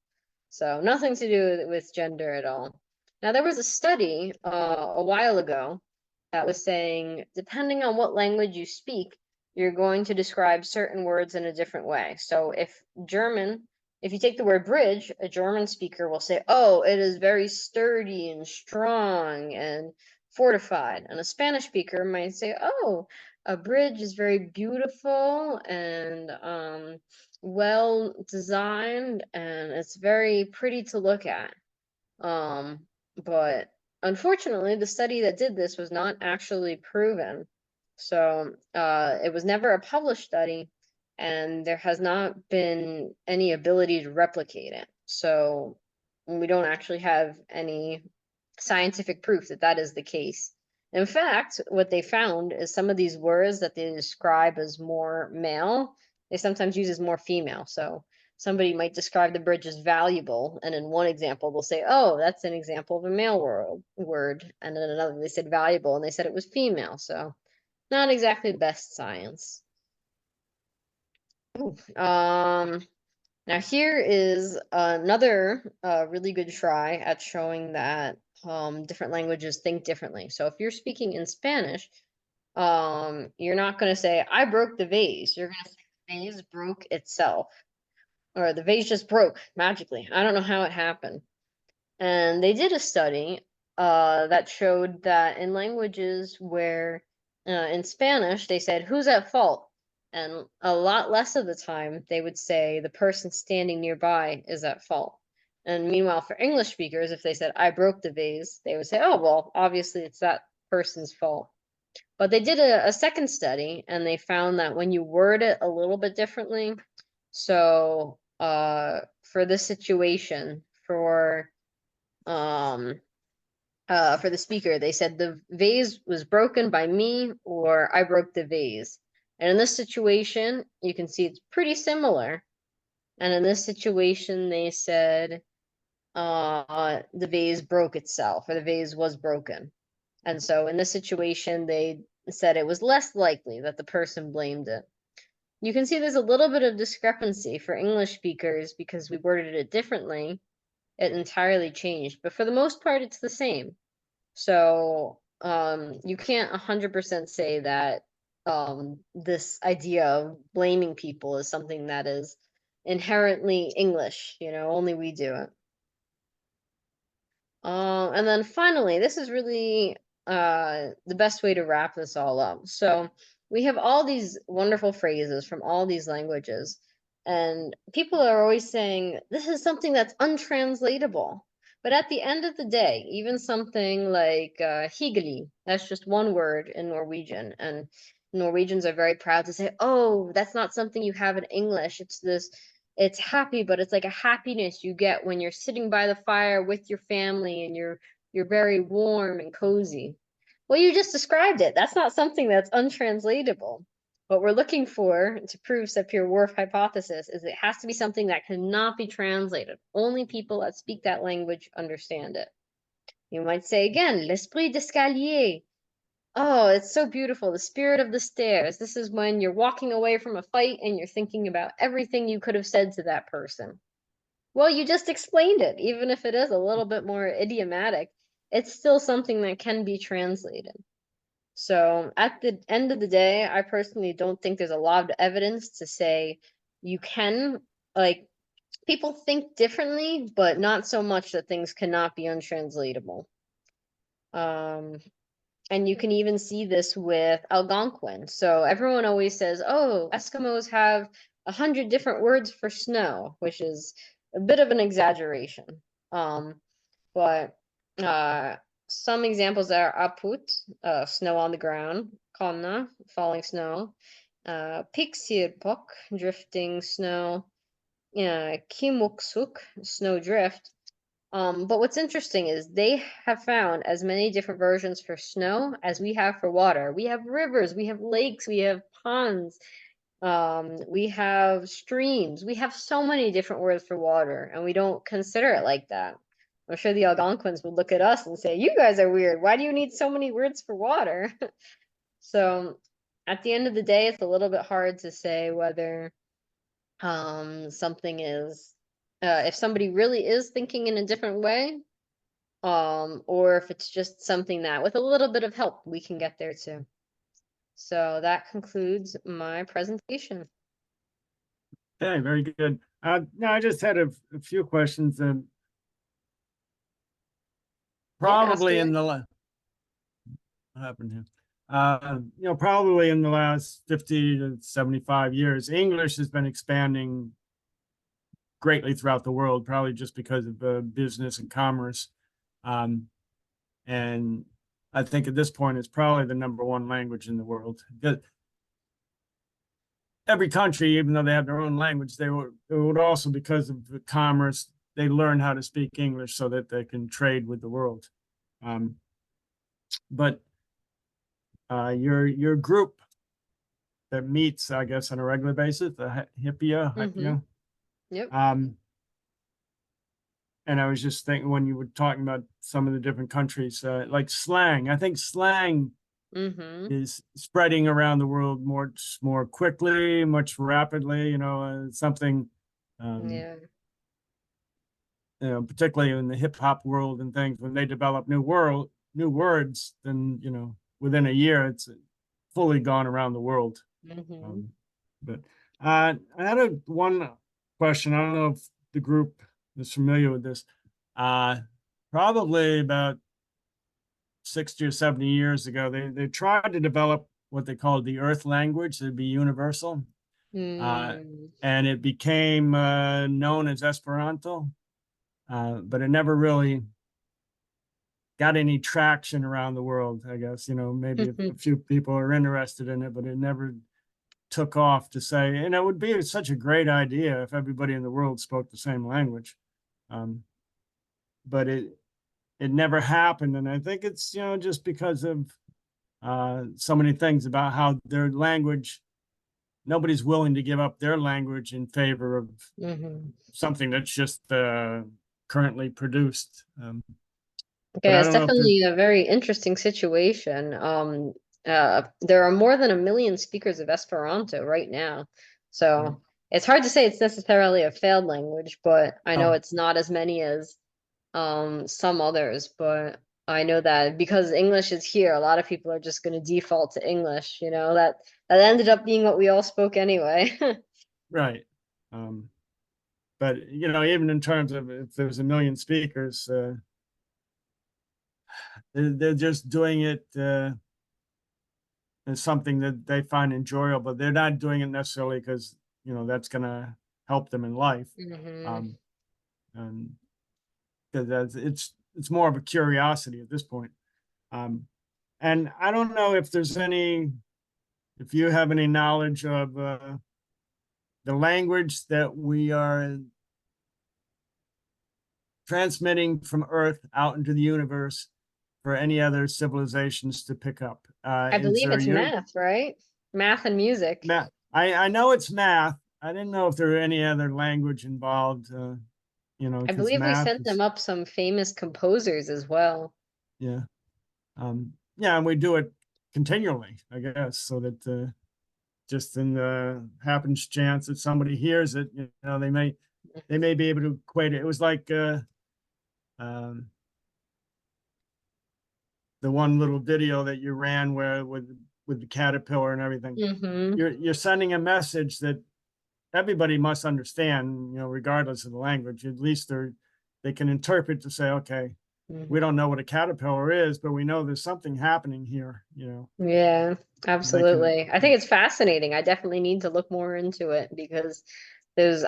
So nothing to do with gender at all. Now, there was a study a while ago that was saying, depending on what language you speak, you're going to describe certain words in a different way. So if you take the word bridge, a German speaker will say, oh, it is very sturdy and strong and fortified. And a Spanish speaker might say, oh, a bridge is very beautiful and well designed and it's very pretty to look at. But unfortunately, the study that did this was not actually proven. So it was never a published study, and there has not been any ability to replicate it. So we don't actually have any scientific proof that that is the case. In fact, what they found is some of these words that they describe as more male, they sometimes use as more female. So somebody might describe the bridge as valuable, and in one example they'll say, oh, that's an example of a male word, and in another they said valuable and they said it was female. So not exactly the best science. Ooh, now here is another really good try at showing that different languages think differently. So if you're speaking in Spanish, you're not going to say, I broke the vase. You're going to say the vase broke itself, or the vase just broke magically. I don't know how it happened. And they did a study that showed that in languages where, in Spanish, they said, who's at fault? And a lot less of the time, they would say the person standing nearby is at fault. And meanwhile, for English speakers, if they said, I broke the vase, they would say, oh, well, obviously it's that person's fault. But they did a second study and they found that when you word it a little bit differently, so for this situation, um for the speaker, they said the vase was broken by me or I broke the vase. And in this situation, you can see it's pretty similar. And in this situation, they said the vase broke itself or the vase was broken. And so in this situation, they said it was less likely that the person blamed it. You can see there's a little bit of discrepancy for English speakers because we worded it differently. It entirely changed, but for the most part, it's the same. So you can't 100% say that this idea of blaming people is something that is inherently English, only we do it. And then finally, this is really the best way to wrap this all up. So we have all these wonderful phrases from all these languages, and people are always saying this is something that's untranslatable. But at the end of the day, even something like hyggelig, that's just one word in Norwegian, and Norwegians are very proud to say, "Oh, that's not something you have in English. It's happy, but it's like a happiness you get when you're sitting by the fire with your family and you're very warm and cozy." Well, you just described it. That's not something that's untranslatable. What we're looking for to prove Sapir-Whorf hypothesis is it has to be something that cannot be translated. Only people that speak that language understand it. You might say again, l'esprit d'escalier. Oh, it's so beautiful. The spirit of the stairs. This is when you're walking away from a fight and you're thinking about everything you could have said to that person. Well, you just explained it. Even if it is a little bit more idiomatic, it's still something that can be translated. So at the end of the day, I personally don't think there's a lot of evidence to say you can, like, people think differently, but not so much that things cannot be untranslatable. And you can even see this with Algonquin. So everyone always says, oh, Eskimos have 100 different words for snow, which is a bit of an exaggeration. But some examples are aput, snow on the ground, konna, falling snow, piksirpok, drifting snow, kimuksuk, snow drift. But what's interesting is they have found as many different versions for snow as we have for water. We have rivers, we have lakes, we have ponds, we have streams. We have so many different words for water, and we don't consider it like that. I'm sure the Algonquins would look at us and say, "You guys are weird. Why do you need so many words for water?" So, at the end of the day, it's a little bit hard to say whether something is if somebody really is thinking in a different way, or if it's just something that with a little bit of help we can get there too. So that concludes my presentation. Okay, very good. No, I just had a few questions. Yeah, ask Probably away. in the what happened here? Probably in the last 50 to 75 years, English has been expanding greatly throughout the world, probably just because of business and commerce. Um, and I think at this point, it's probably the #1 language in the world. Every country, even though they have their own language, it would also, because of the commerce, they learn how to speak English so that they can trade with the world. But your group that meets, I guess, on a regular basis, the Mm-hmm. Hippia. Yep. And I was just thinking when you were talking about some of the different countries, like slang. I think slang Mm-hmm. is spreading around the world more quickly, much rapidly. Something, um, Yeah. particularly in the hip hop world and things, when they develop new words, then within a year it's fully gone around the world. Mm-hmm. But I had one question. I don't know if the group is familiar with this. Uh, Probably about 60 or 70 years ago, they tried to develop what they called the Earth language. It'd be universal. Uh, Mm. and it became known as Esperanto, but it never really got any traction around the world. I guess maybe a few people are interested in it, but it never took off to say. And it would be such a great idea if everybody in the world spoke the same language, but it never happened. And I think it's just because of so many things about how their language. Nobody's willing to give up their language in favor of Mm-hmm. something that's just currently produced. But Yeah, I it's don't know if there's definitely a very interesting situation. There are more than 1 million speakers of Esperanto right now. right. So it's hard to say it's necessarily a failed language, but I know Oh, it's not as many as some others. But I know that because English is here, a lot of people are just going to default to English, that ended up being what we all spoke anyway. right. Um, but even in terms of if there's 1 million speakers, they're just doing it as something that they find enjoyable. They're not doing it necessarily because that's going to help them in life. Hmm. Um, and because it's more of a curiosity at this point. Um, and I don't know if you have any knowledge of the language that we are transmitting from Earth out into the universe for any other civilizations to pick up. I Is believe there it's your math, right? Math and music. math? I know it's math. I didn't know if there were any other language involved. I Because believe we math sent them is, up some famous composers as well. yeah. Yeah, and we do it continually, I guess, so that just in the happens chance that somebody hears it, they may be able to equate it. It was like um, the one little video that you ran where with the caterpillar and everything. Mm-hmm. You're sending a message that everybody must understand, regardless of the language. At least they can interpret to say, okay, we Hmm. don't know what a caterpillar is, but we know there's something happening here. Yeah, They can. absolutely. I think it's fascinating. I definitely need to look more into it because there's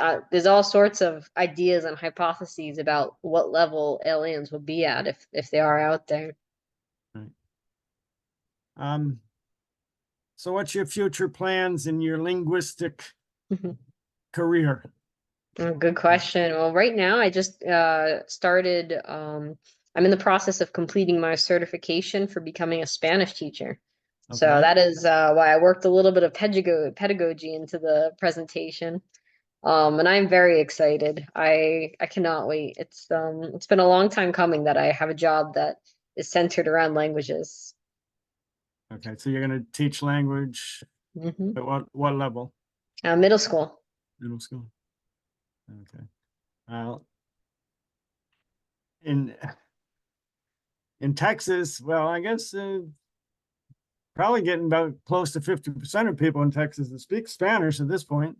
all sorts of ideas and hypotheses about what level aliens will be at if they are out there. Right. Um, so what's your future plans in your linguistic career? Oh, good question. Well, right now I just started I'm in the process of completing my certification for becoming a Spanish teacher. So Okay. that is why I worked a little bit of pedagogy into the presentation. And I'm very excited. I cannot wait. It's been a long time coming that I have a job that is centered around languages. Okay. So you're going to teach language Hmm. at what level? Middle school. Middle school. Okay. Uh, in in Texas, well, I guess probably getting about close to 50% of people in Texas that speak Spanish at this point.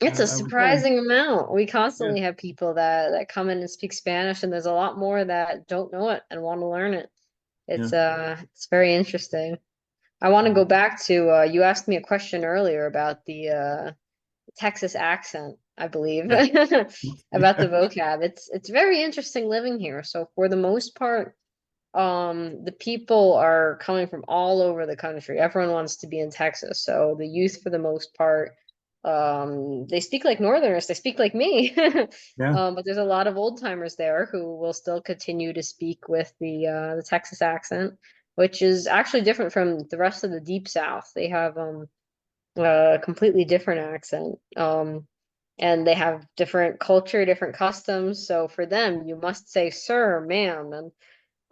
It's a I would say, surprising amount. We yeah, constantly have people that come in and speak Spanish, and there's a lot more that don't know it and want to learn it. yeah. It's very interesting. I want to go back to you asked me a question earlier about the Texas accent, I believe, Yeah. about the vocab. It's very interesting living here. So for the most part, the people are coming from all over the country. Everyone wants to be in Texas. So the youth, for the most part, they speak like Northerners. They speak like me. Yeah. But there's a lot of old timers there who will still continue to speak with the Texas accent, which is actually different from the rest of the Deep South. They have a completely different accent. And they have different culture, different customs. So for them, you must say sir, ma'am, and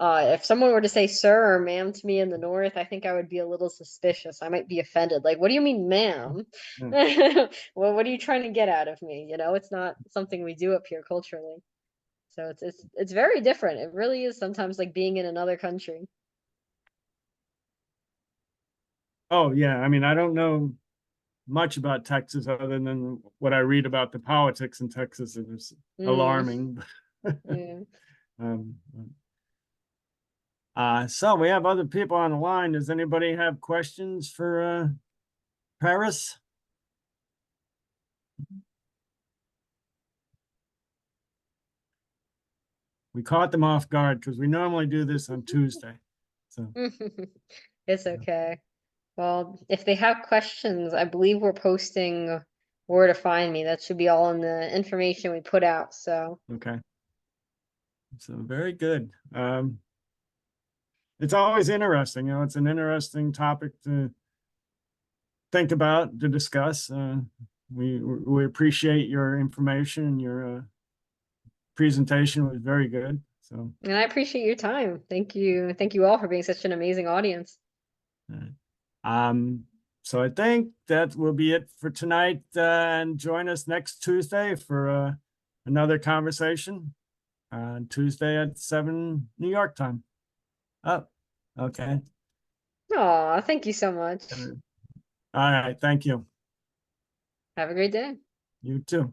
if someone were to say sir or ma'am to me in the North, I think I would be a little suspicious. I might be offended. Like, what do you mean, ma'am? Yeah. Well, what are you trying to get out of me? You know, it's not something we do up here culturally. So it's very different. It really is sometimes like being in another country. Oh, yeah. I mean, I don't know much about Texas other than what I read about the politics in Texas. It was Mm, alarming. yeah. Um, so we have other people on the line. Does anybody have questions for Paris? We caught them off guard because we normally do this on Tuesday. So It's yeah. okay. Well, if they have questions, I believe we're posting where to find me. That should be all in the information we put out. So. Okay. So very good. It's always interesting. It's an interesting topic to think about, to discuss. We appreciate your information. Your presentation was very good. So, And I appreciate your time. Thank you. Thank you all for being such an amazing audience. um, so I think that will be it for tonight. And join us next Tuesday for another conversation on Tuesday at 7 New York time. Oh, okay. Aw, thank you so much. All right. Thank you. Have a great day. You too.